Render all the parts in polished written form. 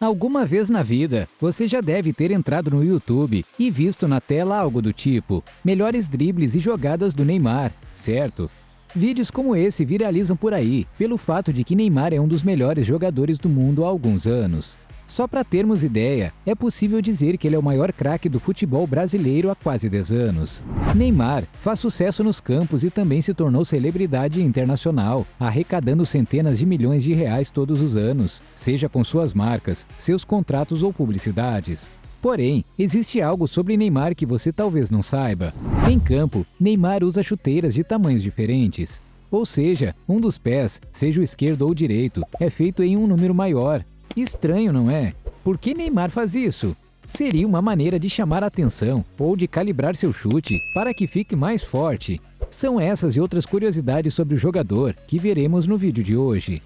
Alguma vez na vida, você já deve ter entrado no YouTube e visto na tela algo do tipo melhores dribles e jogadas do Neymar, certo? Vídeos como esse viralizam por aí, pelo fato de que Neymar é um dos melhores jogadores do mundo há alguns anos. Só para termos ideia, é possível dizer que ele é o maior craque do futebol brasileiro há quase 10 anos. Neymar faz sucesso nos campos e também se tornou celebridade internacional, arrecadando centenas de milhões de reais todos os anos, seja com suas marcas, seus contratos ou publicidades. Porém, existe algo sobre Neymar que você talvez não saiba. Em campo, Neymar usa chuteiras de tamanhos diferentes. Ou seja, um dos pés, seja o esquerdo ou o direito, é feito em um número maior. Estranho, não é? Por que Neymar faz isso? Seria uma maneira de chamar a atenção ou de calibrar seu chute para que fique mais forte. São essas e outras curiosidades sobre o jogador que veremos no vídeo de hoje.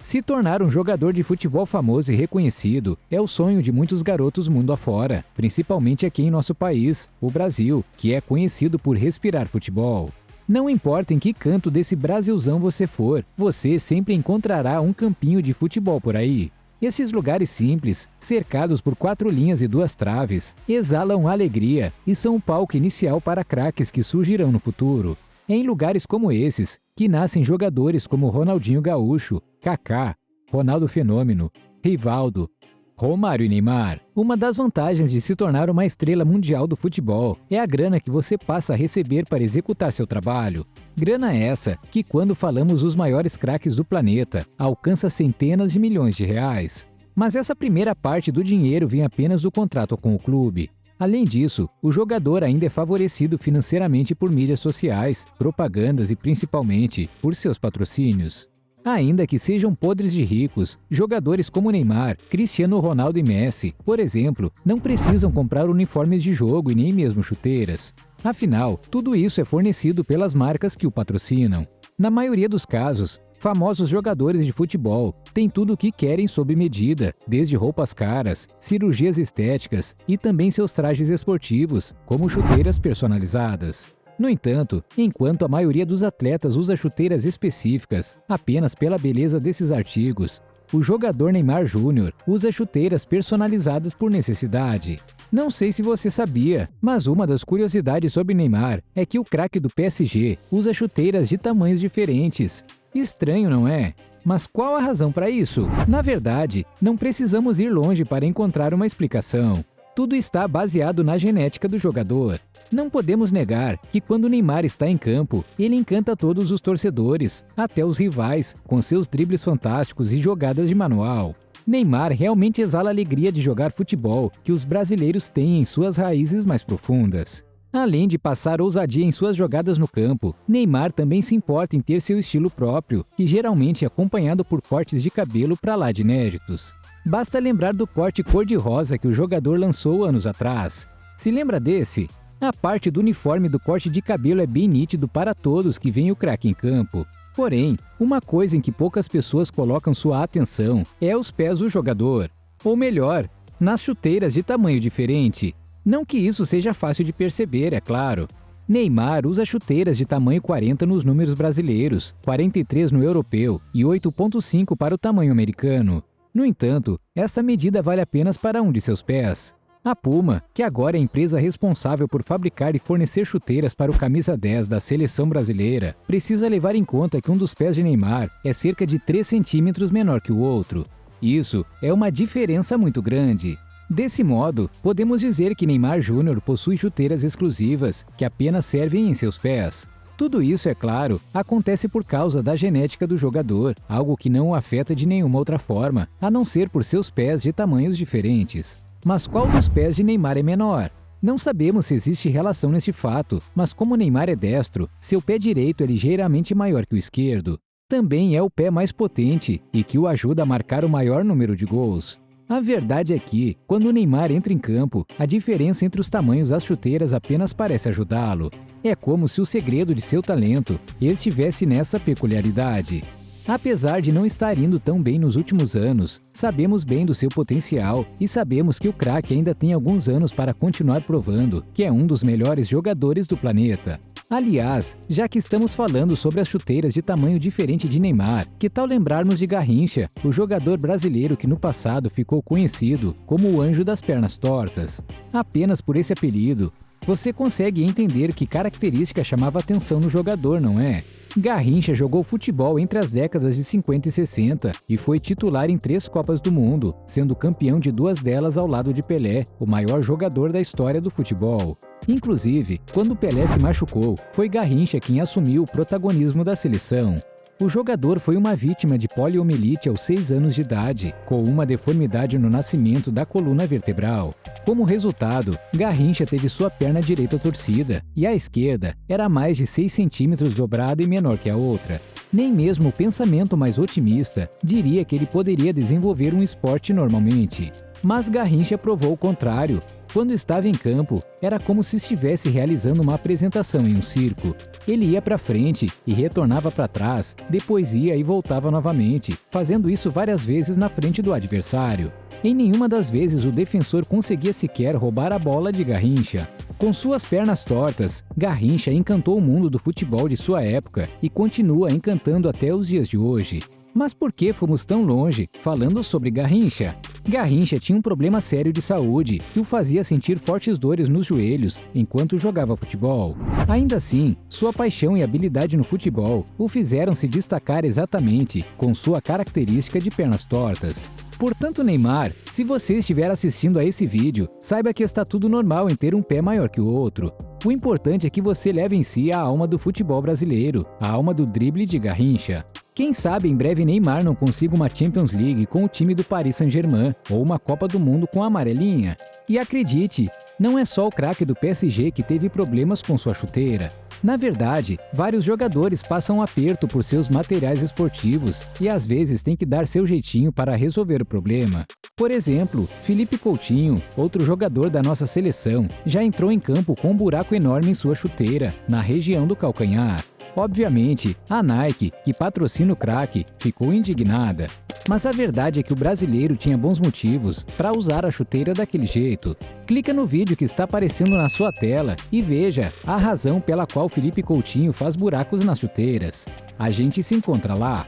Se tornar um jogador de futebol famoso e reconhecido é o sonho de muitos garotos mundo afora, principalmente aqui em nosso país, o Brasil, que é conhecido por respirar futebol. Não importa em que canto desse Brasilzão você for, você sempre encontrará um campinho de futebol por aí. Esses lugares simples, cercados por 4 linhas e 2 traves, exalam alegria e são o palco inicial para craques que surgirão no futuro. É em lugares como esses que nascem jogadores como Ronaldinho Gaúcho, Kaká, Ronaldo Fenômeno, Rivaldo, Romário e Neymar. Uma das vantagens de se tornar uma estrela mundial do futebol é a grana que você passa a receber para executar seu trabalho. Grana essa que, quando falamos os maiores craques do planeta, alcança centenas de milhões de reais. Mas essa primeira parte do dinheiro vem apenas do contrato com o clube. Além disso, o jogador ainda é favorecido financeiramente por mídias sociais, propagandas e principalmente por seus patrocínios. Ainda que sejam podres de ricos, jogadores como Neymar, Cristiano Ronaldo e Messi, por exemplo, não precisam comprar uniformes de jogo e nem mesmo chuteiras. Afinal, tudo isso é fornecido pelas marcas que o patrocinam. Na maioria dos casos, famosos jogadores de futebol têm tudo o que querem sob medida, desde roupas caras, cirurgias estéticas e também seus trajes esportivos, como chuteiras personalizadas. No entanto, enquanto a maioria dos atletas usa chuteiras específicas apenas pela beleza desses artigos, o jogador Neymar Júnior usa chuteiras personalizadas por necessidade. Não sei se você sabia, mas uma das curiosidades sobre Neymar é que o craque do PSG usa chuteiras de tamanhos diferentes. Estranho, não é? Mas qual a razão para isso? Na verdade, não precisamos ir longe para encontrar uma explicação. Tudo está baseado na genética do jogador. Não podemos negar que quando Neymar está em campo, ele encanta todos os torcedores, até os rivais, com seus dribles fantásticos e jogadas de manual. Neymar realmente exala a alegria de jogar futebol que os brasileiros têm em suas raízes mais profundas. Além de passar ousadia em suas jogadas no campo, Neymar também se importa em ter seu estilo próprio, que geralmente é acompanhado por cortes de cabelo pra lá de inéditos. Basta lembrar do corte cor-de-rosa que o jogador lançou anos atrás. Se lembra desse? A parte do uniforme do corte de cabelo é bem nítido para todos que veem o craque em campo. Porém, uma coisa em que poucas pessoas colocam sua atenção é os pés do jogador. Ou melhor, nas chuteiras de tamanho diferente. Não que isso seja fácil de perceber, é claro. Neymar usa chuteiras de tamanho 40 nos números brasileiros, 43 no europeu e 8.5 para o tamanho americano. No entanto, esta medida vale apenas para um de seus pés. A Puma, que agora é a empresa responsável por fabricar e fornecer chuteiras para o camisa 10 da seleção brasileira, precisa levar em conta que um dos pés de Neymar é cerca de 3 centímetros menor que o outro. Isso é uma diferença muito grande. Desse modo, podemos dizer que Neymar Júnior possui chuteiras exclusivas que apenas servem em seus pés. Tudo isso, é claro, acontece por causa da genética do jogador, algo que não o afeta de nenhuma outra forma, a não ser por seus pés de tamanhos diferentes. Mas qual dos pés de Neymar é menor? Não sabemos se existe relação neste fato, mas como Neymar é destro, seu pé direito é ligeiramente maior que o esquerdo. Também é o pé mais potente e que o ajuda a marcar o maior número de gols. A verdade é que, quando o Neymar entra em campo, a diferença entre os tamanhos das chuteiras apenas parece ajudá-lo. É como se o segredo de seu talento estivesse nessa peculiaridade. Apesar de não estar indo tão bem nos últimos anos, sabemos bem do seu potencial e sabemos que o craque ainda tem alguns anos para continuar provando que é um dos melhores jogadores do planeta. Aliás, já que estamos falando sobre as chuteiras de tamanho diferente de Neymar, que tal lembrarmos de Garrincha, o jogador brasileiro que no passado ficou conhecido como o Anjo das Pernas Tortas? Apenas por esse apelido, você consegue entender que característica chamava atenção no jogador, não é? Garrincha jogou futebol entre as décadas de 50 e 60 e foi titular em 3 Copas do Mundo, sendo campeão de 2 delas ao lado de Pelé, o maior jogador da história do futebol. Inclusive, quando Pelé se machucou, foi Garrincha quem assumiu o protagonismo da seleção. O jogador foi uma vítima de poliomielite aos 6 anos de idade, com uma deformidade no nascimento da coluna vertebral. Como resultado, Garrincha teve sua perna direita torcida e a esquerda era mais de 6 centímetros dobrada e menor que a outra. Nem mesmo o pensamento mais otimista diria que ele poderia desenvolver um esporte normalmente. Mas Garrincha provou o contrário. Quando estava em campo, era como se estivesse realizando uma apresentação em um circo. Ele ia para frente e retornava para trás, depois ia e voltava novamente, fazendo isso várias vezes na frente do adversário. Em nenhuma das vezes o defensor conseguia sequer roubar a bola de Garrincha. Com suas pernas tortas, Garrincha encantou o mundo do futebol de sua época e continua encantando até os dias de hoje. Mas por que fomos tão longe falando sobre Garrincha? Garrincha tinha um problema sério de saúde que o fazia sentir fortes dores nos joelhos enquanto jogava futebol. Ainda assim, sua paixão e habilidade no futebol o fizeram se destacar exatamente com sua característica de pernas tortas. Portanto, Neymar, se você estiver assistindo a esse vídeo, saiba que está tudo normal em ter um pé maior que o outro. O importante é que você leve em si a alma do futebol brasileiro, a alma do drible de Garrincha. Quem sabe em breve Neymar não consiga uma Champions League com o time do Paris Saint-Germain ou uma Copa do Mundo com a amarelinha. E acredite, não é só o craque do PSG que teve problemas com sua chuteira. Na verdade, vários jogadores passam aperto por seus materiais esportivos e às vezes têm que dar seu jeitinho para resolver o problema. Por exemplo, Philippe Coutinho, outro jogador da nossa seleção, já entrou em campo com um buraco enorme em sua chuteira, na região do calcanhar. Obviamente, a Nike, que patrocina o craque, ficou indignada. Mas a verdade é que o brasileiro tinha bons motivos para usar a chuteira daquele jeito. Clica no vídeo que está aparecendo na sua tela e veja a razão pela qual Philippe Coutinho faz buracos nas chuteiras. A gente se encontra lá.